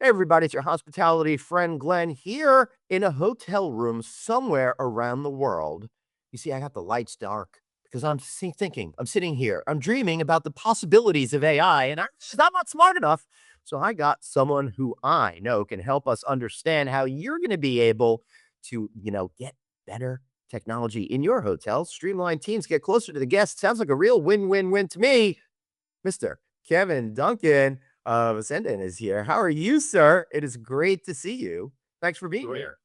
Hey, everybody, it's your hospitality friend Glenn here in a hotel room somewhere around the world. You see, I got the lights dark because thinking, I'm sitting here, I'm dreaming about the possibilities of AI, and I'm not smart enough. So I got someone who I know can help us understand how you're going to be able to, get better technology in your hotel, streamline teams, get closer to the guests. Sounds like a real win-win-win to me. Mr. Kevin Duncan of Cendyn is here. How are you, sir? It is great to see you. Thanks for being Great. here.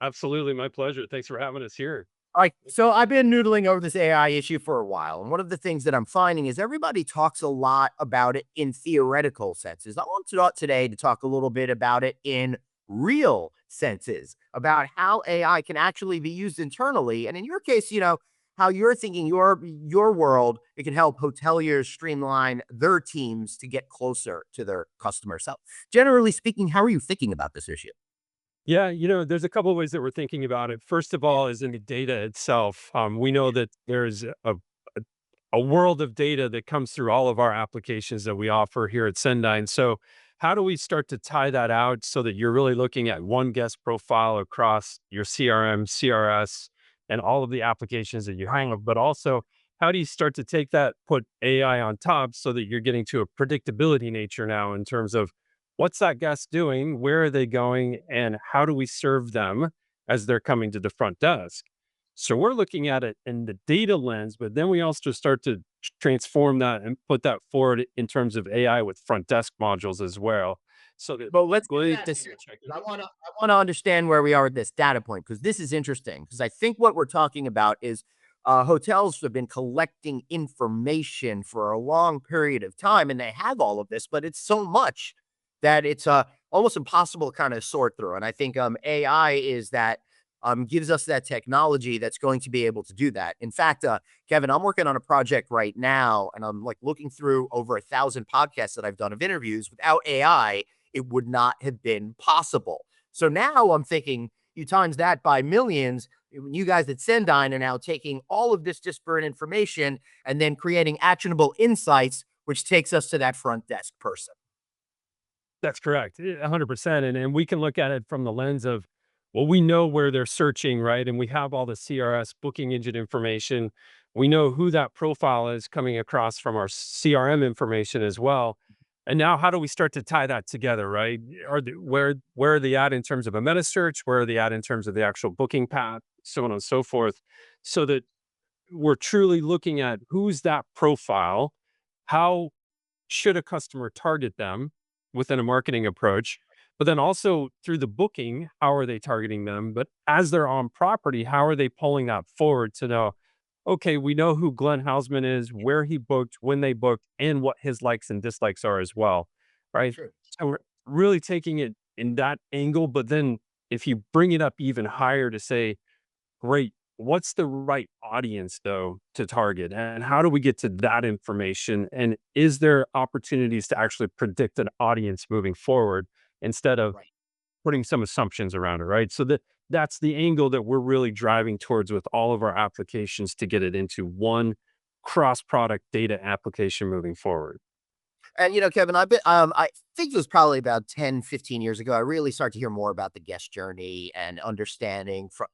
Absolutely, my pleasure. Thanks for having us here. All right, so I've been noodling over this AI issue for a while, and one of the things that I'm finding is everybody talks a lot about it in theoretical senses. I want to talk today to talk a little bit about it in real senses, about how AI can actually be used internally, and in your case, how you're thinking your world, it can help hoteliers streamline their teams to get closer to their customers. So, generally speaking, how are you thinking about this issue? Yeah, there's a couple of ways that we're thinking about it. First of all, is in the data itself. We know that there's a world of data that comes through all of our applications that we offer here at Cendyn. So, how do we start to tie that out so that you're really looking at one guest profile across your CRM, CRS, and all of the applications that you have? But also, how do you start to take that, put AI on top so that you're getting to a predictability nature now in terms of what's that guest doing, where are they going, and how do we serve them as they're coming to the front desk? So we're looking at it in the data lens, but then we also start to transform that and put that forward in terms of AI with front desk modules as well. So that But let's get to great that to here, see checking 'cause I in. wanna I wanna understand where we are with this data point, because this is interesting. Because I think what we're talking about is, hotels have been collecting information for a long period of time, and they have all of this, but it's so much that it's, almost impossible to kinda sort through, and I think, AI is that, gives us that technology that's going to be able to do that. In fact, Kevin, I'm working on a project right now, and I'm, like, looking through over 1,000 podcasts that I've done of interviews. Without AI, it would not have been possible. So now I'm thinking you times that by millions. You guys at Cendyn are now taking all of this disparate information and then creating actionable insights, which takes us to that front desk person. That's correct, 100%. And we can look at it from the lens of, well, we know where they're searching, right? And we have all the CRS booking engine information. We know who that profile is coming across from our CRM information as well. And now, how do we start to tie that together, right? Where are they at in terms of a meta search? Where are they at in terms of the actual booking path? So on and so forth, so that we're truly looking at who's that profile, how should a customer target them within a marketing approach? But then also through the booking, how are they targeting them? But as they're on property, how are they pulling that forward to know, okay, we know who Glenn Hausman is, where he booked, when they booked, and what his likes and dislikes are as well. Right. True. So we're really taking it in that angle. But then if you bring it up even higher to say, great. What's the right audience though to target? And how do we get to that information? And is there opportunities to actually predict an audience moving forward instead of Right. putting some assumptions around it, right? So that's the angle that we're really driving towards with all of our applications to get it into one cross-product data application moving forward. And Kevin, I think it was probably about 10, 15 years ago. I really started to hear more about the guest journey and understanding from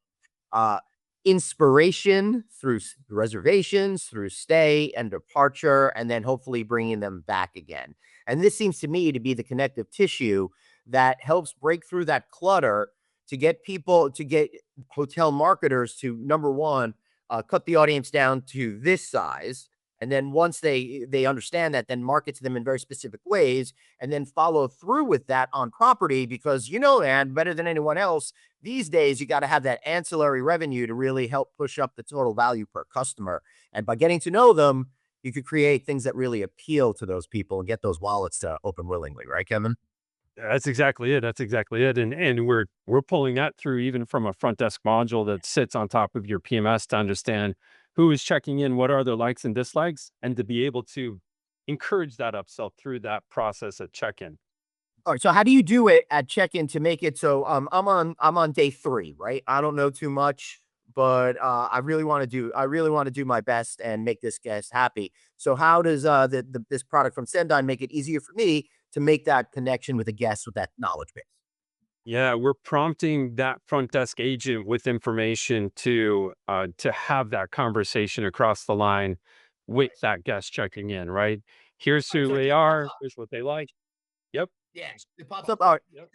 uh, inspiration through reservations, through stay and departure, and then hopefully bringing them back again. And this seems to me to be the connective tissue that helps break through that clutter to get people, to get hotel marketers to, number one, cut the audience down to this size. And then once they understand that, then market to them in very specific ways, and then follow through with that on property, because man, better than anyone else, these days, you got to have that ancillary revenue to really help push up the total value per customer. And by getting to know them, you could create things that really appeal to those people and get those wallets to open willingly, right, Kevin? That's exactly it. That's exactly it. And we're pulling that through even from a front desk module that sits on top of your PMS to understand who is checking in, what are their likes and dislikes, and to be able to encourage that upsell through that process at check-in. All right. So how do you do it at check-in to make it so I'm on day 3, right? I don't know too much, but I really want to do my best and make this guest happy. So how does this product from Cendyn make it easier for me to make that connection with a guest with that knowledge base. Yeah, we're prompting that front desk agent with information to have that conversation across the line with Right. that guest checking in, right? Here's Right. who So it they just pops are, up. here's what they like. Yep. Yeah, it pops up. All right. Yep.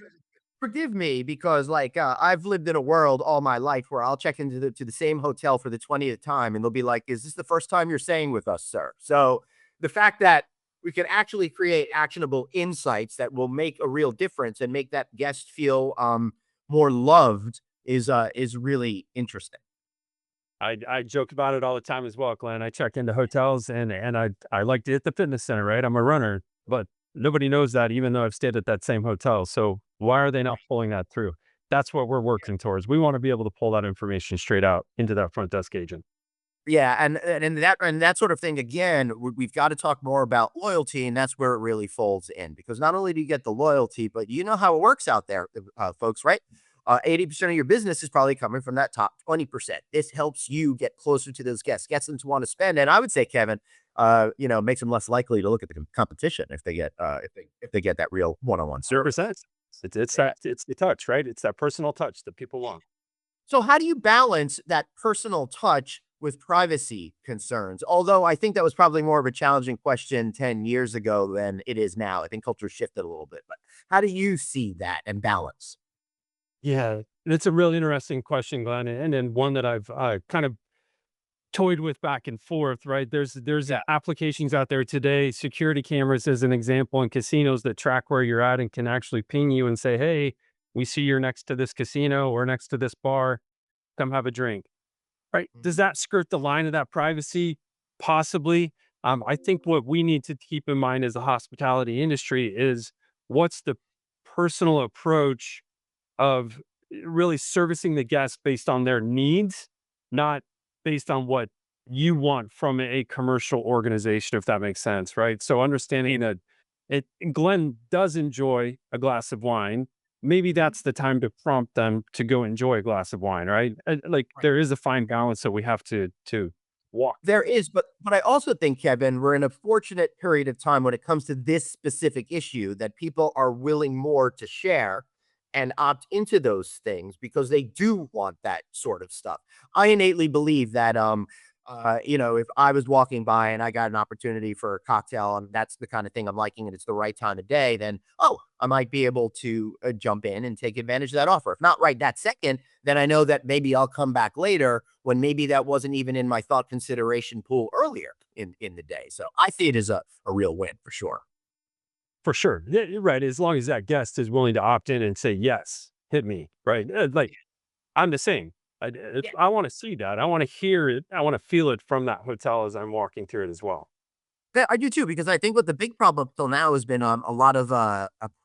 Forgive me because like I've lived in a world all my life where I'll check into the same hotel for the 20th time and they'll be like, "Is this the first time you're staying with us, sir?" So the fact that we can actually create actionable insights that will make a real difference and make that guest feel more loved is really interesting. I joke about it all the time as well, Glenn. I check into hotels and I like to hit the fitness center, right? I'm a runner, but nobody knows that even though I've stayed at that same hotel. So why are they not pulling that through? That's what we're working towards. We want to be able to pull that information straight out into that front desk agent. Yeah, and that sort of thing again, we've got to talk more about loyalty, and that's where it really folds in because not only do you get the loyalty, but you know how it works out there, folks, right? 80% of your business is probably coming from that top 20%. This helps you get closer to those guests, gets them to want to spend. And I would say, Kevin, makes them less likely to look at the competition if they get if they get that real one-on-one service. 100%. It's the touch, right? It's that personal touch that people want. So how do you balance that personal touch with privacy concerns? Although I think that was probably more of a challenging question 10 years ago than it is now. I think culture shifted a little bit, but how do you see that and balance? Yeah, it's a really interesting question, Glenn, and one that I've kind of toyed with back and forth, right? There's Yeah. applications out there today, security cameras as an example in casinos that track where you're at and can actually ping you and say, "Hey, we see you're next to this casino or next to this bar. Come have a drink." Right? Does Mhm. that skirt the line of that privacy? Possibly. I think what we need to keep in mind as a hospitality industry is what's the personal approach of really servicing the guests based on their needs, not based on what you want from a commercial organization, if that makes sense, right? So understanding that it Glenn does enjoy a glass of wine. Maybe Mhm. that's the time to prompt them to go enjoy a glass of wine, right? Like Right. there is a fine balance that we have to walk There through. is, but I also think, Kevin, we're in a fortunate period of time when it comes to this specific issue that people are willing more to share and opt into those things because they do want that sort of stuff. I innately believe that if I was walking by and I got an opportunity for a cocktail and that's the kind of thing I'm liking and it's the right time of day, then I might be able to jump in and take advantage of that offer. If not right that second, then I know that maybe I'll come back later when maybe that wasn't even in my thought consideration pool earlier in the day. So I see it as a real win for sure. For sure. Yeah, you're right. As long as that guest is willing to opt in and say, yes, hit me, right? Like I'm the same. Yeah. I want to see that. I want to hear it. I want to feel it from that hotel as I'm walking through it as well. Yeah, I do too, because I think what the big problem up till now has been a lot of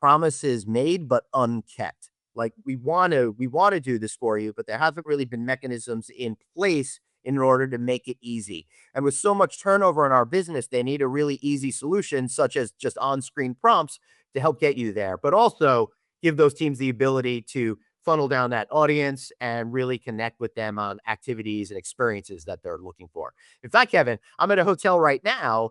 promises made but unkept. Like we want to do this for you, but there haven't really been mechanisms in place in order to make it easy. And with so much turnover in our business, they need a really easy solution, such as just on-screen prompts to help get you there, but also give those teams the ability to funnel down that audience and really connect with them on activities and experiences that they're looking for. In fact, Kevin, I'm at a hotel right now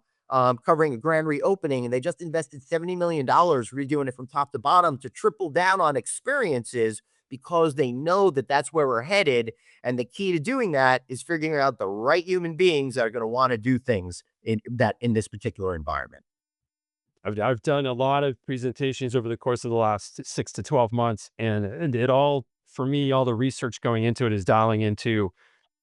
covering a grand reopening, and they just invested $70 million redoing it from top to bottom to triple down on experiences because they know that that's where we're headed. And the key to doing that is figuring out the right human beings that are going to want to do things in this particular environment. I've done a lot of presentations over the course of the last 6 to 12 months, and it all for me, all the research going into it is dialing into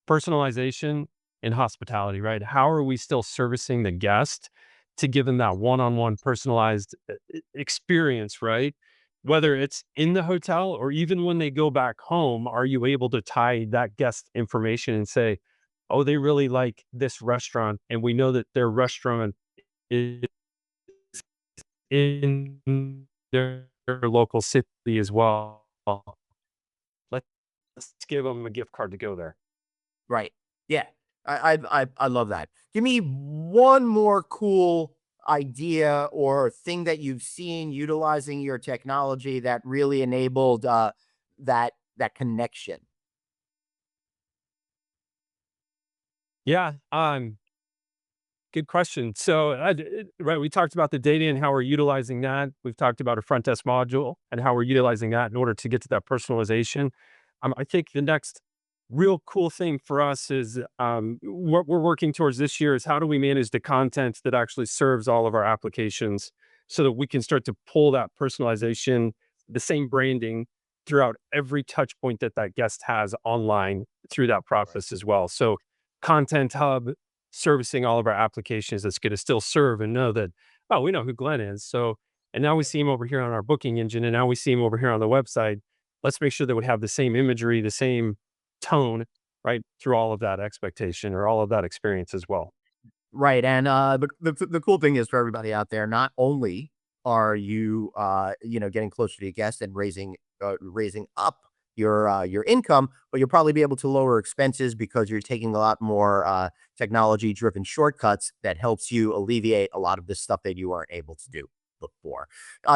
personalization in hospitality, right? How are we still servicing the guest to give them that one-on-one personalized experience, right? Whether it's in the hotel or even when they go back home, are you able to tie that guest information and say, oh, they really like this restaurant, and we know that their restaurant is in their local city as well. Let's give them a gift card to go there. Right. Yeah. I love that. Give me one more cool idea or thing that you've seen utilizing your technology that really enabled that connection. Yeah, Good question. So, right, we talked about the data and how we're utilizing that. We've talked about a front desk module and how we're utilizing that in order to get to that personalization. I think the next real cool thing for us is what we're working towards this year is how do we manage the content that actually serves all of our applications so that we can start to pull that personalization, the same branding throughout every touch point that that guest has online through that process as well. So, Content Hub servicing all of our applications that's going to still serve and know that, oh, we know who Glenn is. So, and now we see him over here on our booking engine, and now we see him over here on the website. Let's make sure that we have the same imagery, the same tone, right, through all of that expectation or all of that experience as well. Right, and, the cool thing is for everybody out there, not only are you, getting closer to your guests and raising up your income, but you'll probably be able to lower expenses because you're taking a lot more, technology-driven shortcuts that helps you alleviate a lot of the stuff that you weren't able to do before.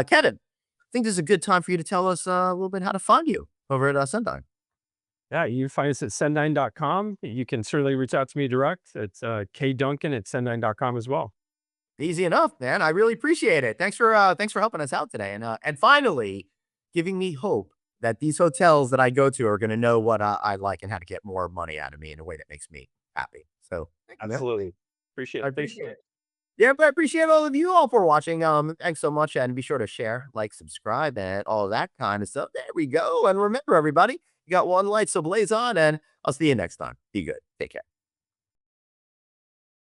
Kevin, I think this is a good time for you to tell us, a little bit how to find you over at, Cendyn. Yeah, you can find us at Cendyn.com. You can certainly reach out to me direct. It's kduncan at Cendyn.com as well. Easy enough, man. I really appreciate it. Thanks for helping us out today, and finally giving me hope that these hotels that I go to are going to know what I like and how to get more money out of me in a way that makes me happy. So thank you, man. Absolutely. Appreciate I it. Thanks. appreciate it. Yeah, but I appreciate all of you all for watching. Thanks so much, and be sure to share, like, subscribe, and all that kind of stuff. There we go. And remember, everybody, you got one light, so blaze on, and I'll see you next time. Be good. Take care.